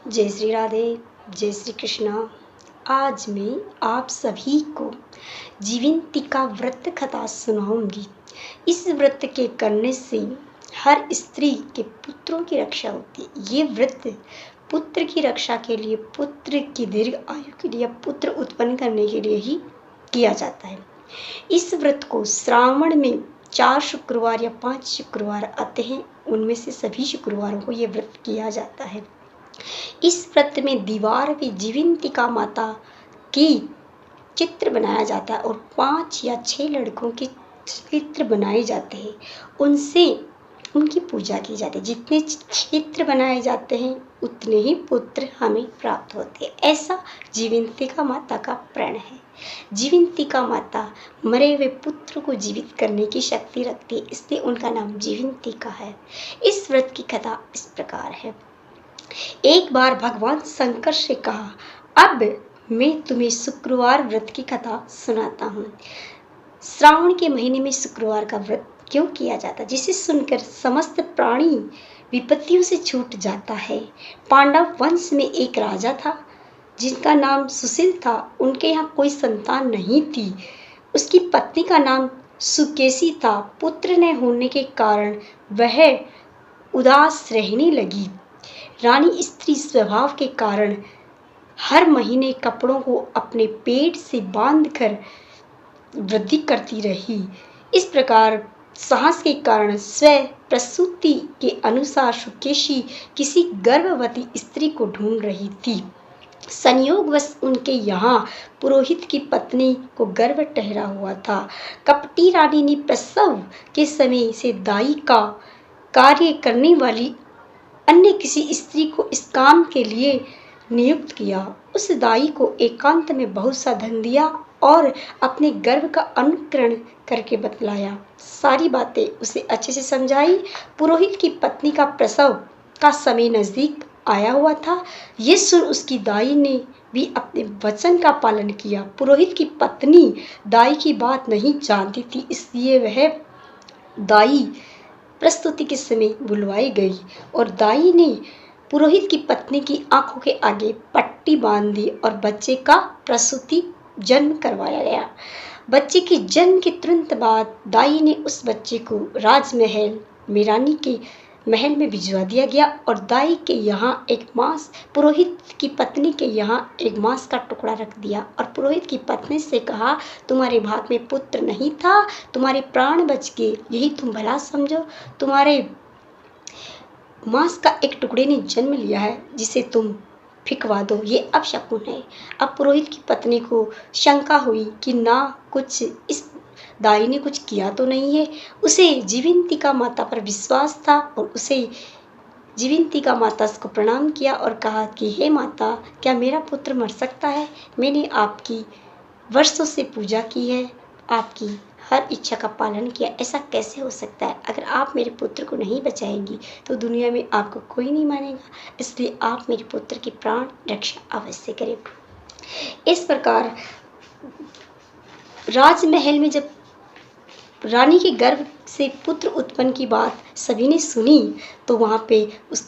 जय श्री राधे, जय श्री कृष्णा। आज मैं आप सभी को जीवंतिका व्रत कथा सुनाऊंगी। इस व्रत के करने से हर स्त्री के पुत्रों की रक्षा होती है। ये व्रत पुत्र की रक्षा के लिए, पुत्र की दीर्घ आयु के लिए, पुत्र उत्पन्न करने के लिए ही किया जाता है। इस व्रत को श्रावण में 4 शुक्रवार या 5 शुक्रवार आते हैं, उनमें से सभी शुक्रवारों को ये व्रत किया जाता है। इस व्रत में दीवार पे जीवंतिका माता की चित्र बनाया जाता है और 5 या 6 लड़कों के चित्र बनाए जाते हैं, उनसे उनकी पूजा की जाती है। जितने चित्र बनाए जाते हैं उतने ही पुत्र हमें प्राप्त होते हैं। ऐसा जीवंतिका माता का प्रण है। जीवंतिका माता मरे हुए पुत्र को जीवित करने की शक्ति रखती है, इसलिए उनका नाम जीवंतिका है। इस व्रत की कथा इस प्रकार है। एक बार भगवान शंकर से कहा, अब मैं तुम्हें शुक्रवार व्रत की कथा सुनाता हूँ। श्रावण के महीने में शुक्रवार का व्रत क्यों किया जाता है, जिसे सुनकर समस्त प्राणी विपत्तियों से छूट जाता है। पांडव वंश में एक राजा था जिनका नाम सुशील था। उनके यहाँ कोई संतान नहीं थी। उसकी पत्नी का नाम सुकेशी था। पुत्र न होने के कारण वह उदास रहने लगी। रानी स्त्री स्वभाव के कारण हर महीने कपड़ों को अपने पेट से बांधकर वृद्धि करती रही। इस प्रकार साहस के कारण स्व प्रसूति के अनुसार सुकेशी किसी गर्भवती स्त्री को ढूंढ रही थी। संयोगवश उनके यहाँ पुरोहित की पत्नी को गर्भ ठहरा हुआ था। कपटी रानी ने प्रसव के समय से दाई का कार्य करने वाली अन्य किसी स्त्री को इस काम के लिए नियुक्त किया। उस दाई को एकांत में बहुत सा धन दिया और अपने गर्भ का अनुकरण करके बतलाया। सारी बातें उसे अच्छे से समझाई। पुरोहित की पत्नी का प्रसव का समय नजदीक आया हुआ था। ये सुन उसकी दाई ने भी अपने वचन का पालन किया। पुरोहित की पत्नी दाई की बात नहीं जानती थी, इसलिए वह दाई प्रस्तुति के समय बुलवाई गई और दाई ने पुरोहित की पत्नी की आंखों के आगे पट्टी बांध दी और बच्चे का प्रसूति जन्म करवाया गया। बच्चे के जन्म के तुरंत बाद दाई ने उस बच्चे को राजमहल में रानी के महल में भिजवा दिया गया और दाई के यहाँ एक मांस, पुरोहित की पत्नी के यहाँ एक मांस का टुकड़ा रख दिया और पुरोहित की पत्नी से कहा, तुम्हारे भाग में पुत्र नहीं था, तुम्हारे प्राण बच गए, यही तुम भला समझो। तुम्हारे मांस का एक टुकड़े ने जन्म लिया है जिसे तुम फिकवा दो, ये अपशकुन है। अब पुरोहित की पत्नी को शंका हुई कि ना कुछ इस दाई ने कुछ किया तो नहीं है। उसे जीवंतिका माता पर विश्वास था और उसे जीवंतिका माता को प्रणाम किया और कहा कि हे माता, क्या मेरा पुत्र मर सकता है? मैंने आपकी वर्षों से पूजा की है, आपकी हर इच्छा का पालन किया, ऐसा कैसे हो सकता है? अगर आप मेरे पुत्र को नहीं बचाएंगी तो दुनिया में आपको कोई नहीं मानेगा, इसलिए आप मेरे पुत्र की प्राण रक्षा अवश्य करें। इस प्रकार राजमहल में जब रानी के गर्भ से पुत्र उत्पन्न की बात सभी ने सुनी तो वहाँ पे उस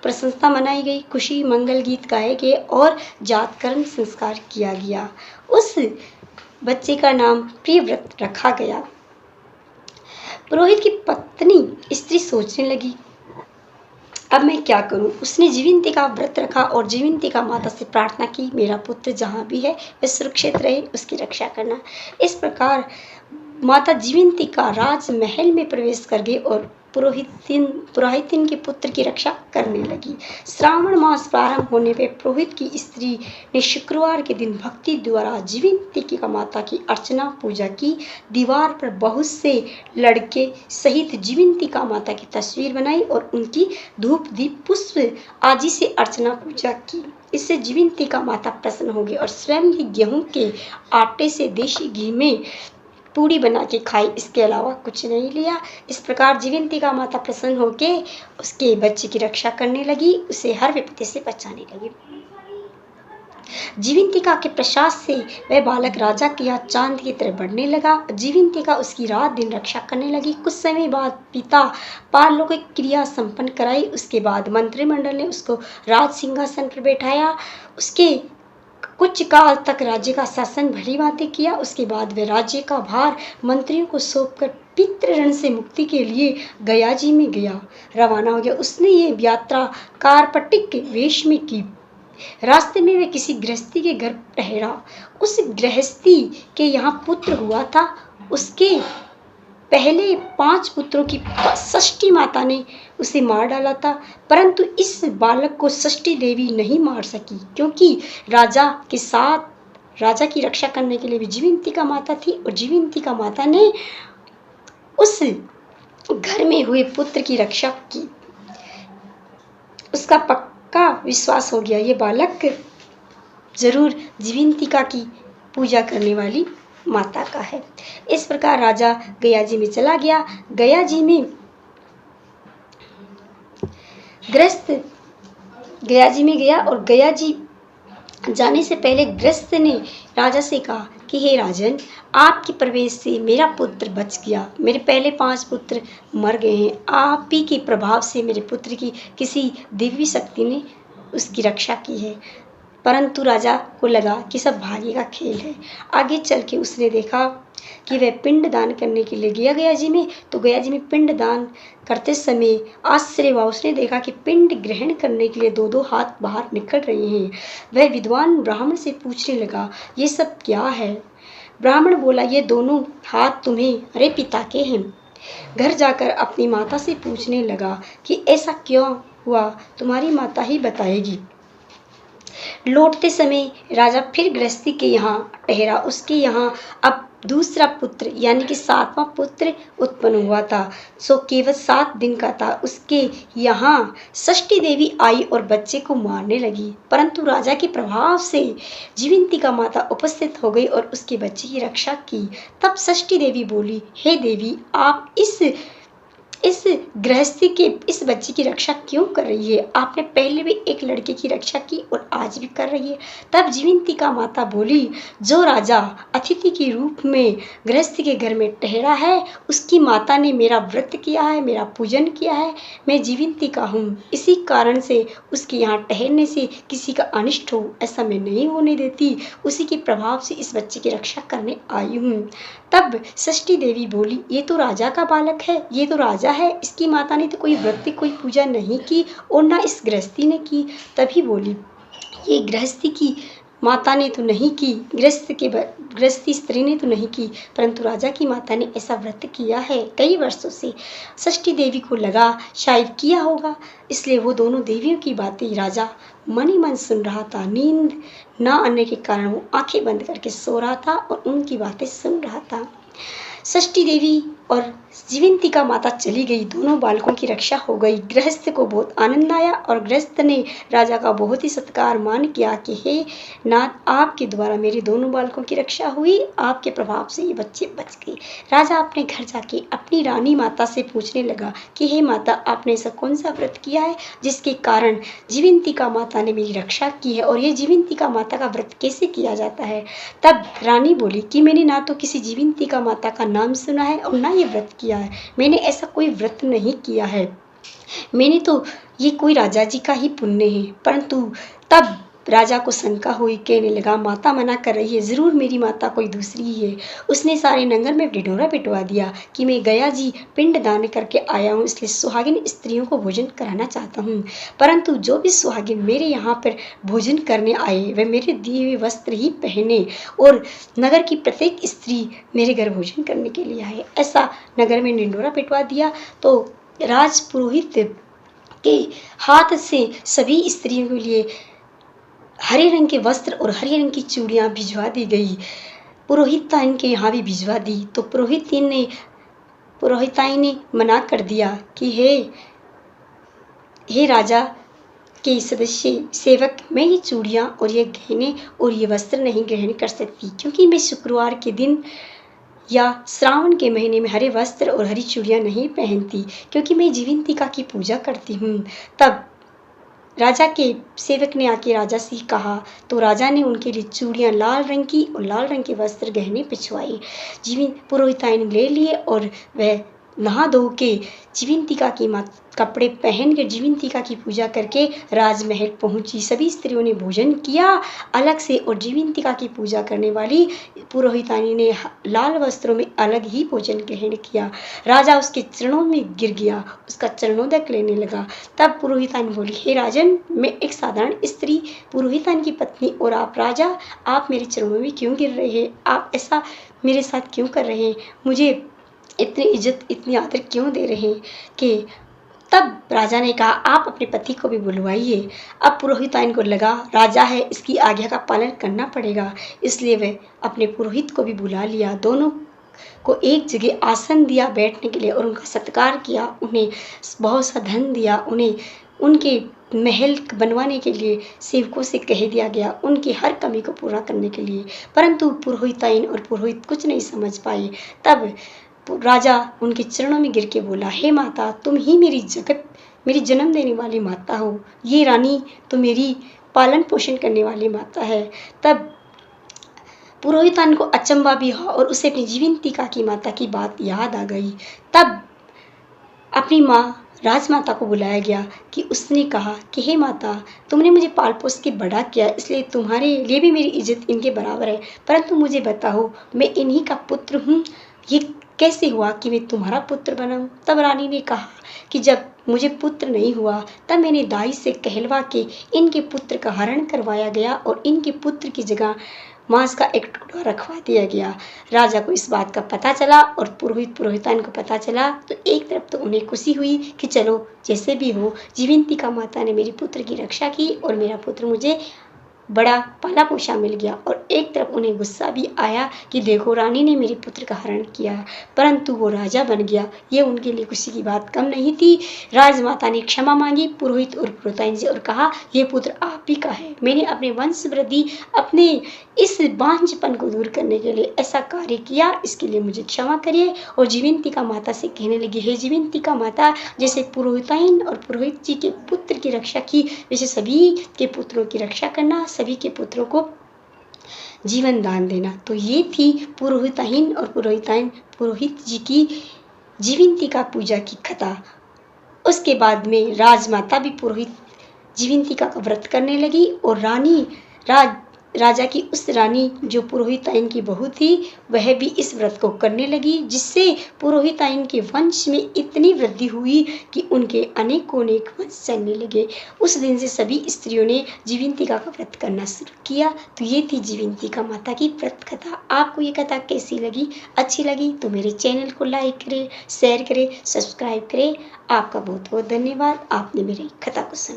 प्रशंसा मनाई गई, खुशी मंगल गीत गाए गए और जातकर्म संस्कार किया गया। उस बच्चे का नाम प्रियव्रत रखा गया। पुरोहित की पत्नी स्त्री सोचने लगी, अब मैं क्या करूं? उसने जीवंतिका व्रत रखा और जीवंतिका माता से प्रार्थना की, मेरा पुत्र जहाँ भी है वह सुरक्षित रहे, उसकी रक्षा करना। इस प्रकार माता जीवंतिका राजमहल में प्रवेश कर गई और पुरोहितिन के पुत्र की रक्षा करने लगी। श्रावण मास प्रारंभ होने पे पुरोहित की स्त्री ने शुक्रवार के दिन भक्ति द्वारा जीवंतिका माता की अर्चना पूजा की। दीवार पर बहुत से लड़के सहित जीवंतिका माता की तस्वीर बनाई और उनकी धूप दीप पुष्प आदि से अर्चना पूजा की। इससे जीवंतिका माता प्रसन्न हो गई और स्वयं ही गेहूं के आटे से देशी घी में पूड़ी बना के खाई, इसके अलावा कुछ नहीं लिया। इस प्रकार जीवंतिका माता प्रसन्न होके उसके बच्चे की रक्षा करने लगी, उसे हर विपत्ति से बचाने लगी। जीवंतिका के प्रसाद से वह बालक राजा के यहाँ चांद की तरह बढ़ने लगा। जीवंतिका उसकी रात दिन रक्षा करने लगी। कुछ समय बाद पिता पारलौकिक क्रिया संपन्न कराई। उसके बाद मंत्रिमंडल ने उसको राज सिंहासन पर बैठाया। उसके कुछ काल तक राज्य का शासन भली भांति किया। उसके बाद वह राज्य का भार मंत्रियों को सौंपकर पितृ ऋण से मुक्ति के लिए गया जी में गया रवाना हो गया। उसने ये यात्रा कार्पटिक वेश में की। रास्ते में वे किसी गृहस्थी के घर ठहरा। उस गृहस्थी के यहाँ पुत्र हुआ था। उसके पहले 5 पुत्रों की षष्ठी माता ने उसे मार डाला था, परंतु इस बालक को षष्ठी देवी नहीं मार सकी, क्योंकि राजा के साथ राजा की रक्षा करने के लिए भी जीवंतिका माता थी, और जीवंतिका माता ने उस घर में हुए पुत्र की रक्षा की। उसका पक्का विश्वास हो गया, ये बालक जरूर जीवंतिका की पूजा करने वाली माता का है। इस प्रकार राजा गया जी में चला गया। गया जी में गया जी में गया, और गया जी जाने से पहले गृहस्थ ने राजा से कहा कि हे राजन, आपके प्रवेश से मेरा पुत्र बच गया। मेरे पहले 5 पुत्र मर गए हैं। आप ही के प्रभाव से मेरे पुत्र की किसी दिव्य शक्ति ने उसकी रक्षा की है। परंतु राजा को लगा कि सब भाग्य का खेल है। आगे चल के उसने देखा कि वह पिंड दान करने के लिए गया जी में। तो गया जी में पिंड दान करते समय आश्चर्य हुआ। उसने देखा कि पिंड ग्रहण करने के लिए 2-2 हाथ बाहर निकल रहे हैं। वह विद्वान ब्राह्मण से पूछने लगा, ये सब क्या है? ब्राह्मण बोला, ये दोनों हाथ तुम्हारे पिता के हैं। घर जाकर अपनी माता से पूछने लगा कि ऐसा क्यों हुआ, तुम्हारी माता ही बताएगी। लौटते समय राजा फिर गृहस्थी के यहाँ ठहरा। उसके यहाँ अब दूसरा पुत्र यानी कि 7वां पुत्र उत्पन्न हुआ था। सो केवल 7 दिन का था। उसके यहाँ षष्ठी देवी आई और बच्चे को मारने लगी, परंतु राजा के प्रभाव से जीवंतिका माता उपस्थित हो गई और उसके बच्चे की रक्षा की। तब षष्ठी देवी बोली, हे देवी, आप इस गृहस्थी के इस बच्चे की रक्षा क्यों कर रही है? आपने पहले भी एक लड़के की रक्षा की और आज भी कर रही है। तब जीवंतिका माता बोली, जो राजा अतिथि के रूप में गृहस्थी के घर में ठहरा है, उसकी माता ने मेरा व्रत किया है, मेरा पूजन किया है। मैं जीवंतिका हूँ, इसी कारण से उसके यहाँ ठहरने से किसी का अनिष्ट हो, ऐसा मैं नहीं होने देती। उसी के प्रभाव से इस बच्चे की रक्षा करने आई हूँ। तब षष्ठी देवी बोली, ये तो राजा का बालक है, ये तो राजा है, इसकी माता ने तो कोई व्रत कोई पूजा नहीं की और ना इस गृहस्थी ने की। तभी बोली, ये गृहस्थी की माता ने तो नहीं की, गृहस्थी स्त्री ने तो नहीं की, परंतु राजा की माता ने ऐसा व्रत किया है कई वर्षों से। षष्ठी देवी को लगा शायद किया होगा, इसलिए वो दोनों देवियों की बातें राजा मन ही मन सुन रहा था। नींद ना आने के कारण वो आंखें बंद करके सो रहा था और उनकी बातें सुन रहा था। षष्ठी देवी और जीवंतिका माता चली गई। दोनों बालकों की रक्षा हो गई। गृहस्थ को बहुत आनंद आया और गृहस्थ ने राजा का बहुत ही सत्कार मान किया कि हे नाथ, आपके द्वारा मेरे दोनों बालकों की रक्षा हुई, आपके प्रभाव से ये बच्चे बच गए। राजा अपने घर जाके अपनी रानी माता से पूछने लगा कि हे माता, आपने ऐसा कौन सा व्रत किया है जिसके कारण जीवंतिका माता ने मेरी रक्षा की है, और ये जीवंतिका माता का व्रत कैसे किया जाता है? तब रानी बोली कि मैंने ना तो किसी जीवंतिका माता का नाम सुना है और ना ये व्रत किया है। मैंने ऐसा कोई व्रत नहीं किया है। मैंने तो ये कोई राजा जी का ही पुण्य है। परंतु तब राजा को शंका हुई, कहने लगा, माता मना कर रही है, जरूर मेरी माता कोई दूसरी ही है। उसने सारे नगर में ढिढोरा पिटवा दिया कि मैं गया जी पिंड दान करके आया हूँ, इसलिए सुहागिन स्त्रियों को भोजन कराना चाहता हूँ। परंतु जो भी सुहागिन मेरे यहाँ पर भोजन करने आए, वह मेरे दिए हुए वस्त्र ही पहने, और नगर की प्रत्येक स्त्री मेरे घर भोजन करने के लिए आए। ऐसा नगर में ढिढोरा पिटवा दिया। तो राज पुरोहित के हाथ से सभी स्त्रियों के लिए हरे रंग के वस्त्र और हरे रंग की चूड़ियाँ भिजवा दी गई। पुरोहिताइन के यहाँ भी भिजवा दी। तो पुरोहिताइन ने मना कर दिया कि हे राजा के सदस्य सेवक, मैं ये चूड़ियाँ और ये गहने और ये वस्त्र नहीं ग्रहण कर सकती, क्योंकि मैं शुक्रवार के दिन या श्रावण के महीने में हरे वस्त्र और हरी चूड़ियाँ नहीं पहनती, क्योंकि मैं जीवंतिका की पूजा करती हूँ। तब राजा के सेवक ने आके राजा से कहा तो राजा ने उनके लिए चूड़ियाँ लाल रंग की और लाल रंग के वस्त्र गहने पिछवाए। जीवन पुरोहिताइन ले लिए और वह नहा धो के जीवंतिका की कपड़े पहन कर जीवंतिका की पूजा करके राजमहल पहुंची। सभी स्त्रियों ने भोजन किया अलग से और जीवंतिका की पूजा करने वाली पुरोहितानी ने लाल वस्त्रों में अलग ही भोजन ग्रहण किया। राजा उसके चरणों में गिर गया, उसका चरणोदक लेने लगा। तब पुरोहितानी बोली, हे राजन, मैं एक साधारण स्त्री पुरोहितानी की पत्नी और आप राजा, आप मेरे चरणों में क्यों गिर रहे हैं? आप ऐसा मेरे साथ क्यों कर रहे हैं? मुझे इतनी इज्जत इतनी आदर क्यों दे रहे हैं? कि तब राजा ने कहा, आप अपने पति को भी बुलवाइए। अब पुरोहिताइन को लगा राजा है, इसकी आज्ञा का पालन करना पड़ेगा, इसलिए वह अपने पुरोहित को भी बुला लिया। दोनों को एक जगह आसन दिया बैठने के लिए और उनका सत्कार किया। उन्हें बहुत सा धन दिया। उन्हें उनके महल बनवाने के लिए सेवकों से कह दिया गया, उनकी हर कमी को पूरा करने के लिए। परंतु पुरोहिताइन और पुरोहित कुछ नहीं समझ पाए। तब राजा उनके चरणों में गिर के बोला, हे माता, तुम ही मेरी जन्म देने वाली माता हो। ये रानी तो मेरी पालन पोषण करने वाली माता है। तब पुरोहितान को अचंभा भी हुआ और उसे अपनी जीवंतिका की माता की बात याद आ गई। तब अपनी माँ राजमाता को बुलाया गया कि उसने कहा कि हे माता, तुमने मुझे पाल पोस के बड़ा किया, इसलिए तुम्हारे लिए भी मेरी इज्जत इनके बराबर है। परंतु मुझे बताओ, मैं इन्हीं का पुत्र हूँ, ये कैसे हुआ कि मैं तुम्हारा पुत्र बना हूँ? तब रानी ने कहा कि जब मुझे पुत्र नहीं हुआ तब मैंने दाई से कहलवा के इनके पुत्र का हरण करवाया गया और इनके पुत्र की जगह मांस का एक टुकड़ा रखवा दिया गया। राजा को इस बात का पता चला और पुरोहिताइन को पता चला तो एक तरफ तो उन्हें खुशी हुई कि चलो जैसे भी हो, जीवंतिका माता ने मेरे पुत्र की रक्षा की और मेरा पुत्र मुझे बड़ा पाला पोषा मिल गया। और एक तरफ उन्हें गुस्सा भी आया कि देखो, रानी ने मेरे पुत्र का हरण किया, परंतु वो राजा बन गया। ये उनके लिए खुशी की बात कम नहीं थी। राजमाता ने क्षमा मांगी पुरोहित और पुरोहिताइन से और कहा, ये पुत्र आप ही का है। मैंने अपने वंश वृद्धि, अपने इस बांझपन को दूर करने के लिए ऐसा कार्य किया, इसके लिए मुझे क्षमा करिए। और जीवंतिका माता से कहने लगी, हे जीवंतिका माता, जैसे पुरोहिताइन और पुरोहित जी के पुत्र की रक्षा की, वैसे सभी के पुत्रों की रक्षा करना, सभी के पुत्रों को जीवन दान देना। तो ये थी पुरोहिताइन और पुरोहिताइन पुरोहित जी की जीवंतिका पूजा की कथा। उसके बाद में राजमाता भी पुरोहित जीवंतिका का व्रत करने लगी और राजा की उस रानी जो पुरोहिताइन की बहू थी, वह भी इस व्रत को करने लगी, जिससे पुरोहिताइन के वंश में इतनी वृद्धि हुई कि उनके अनेक वंश चलने लगे। उस दिन से सभी स्त्रियों ने जीवंतिका का व्रत करना शुरू किया। तो ये थी जीवंतिका माता की व्रत कथा। आपको ये कथा कैसी लगी? अच्छी लगी तो मेरे चैनल को लाइक करें, शेयर करें, सब्सक्राइब करें। आपका बहुत बहुत धन्यवाद, आपने मेरी कथा को सुना।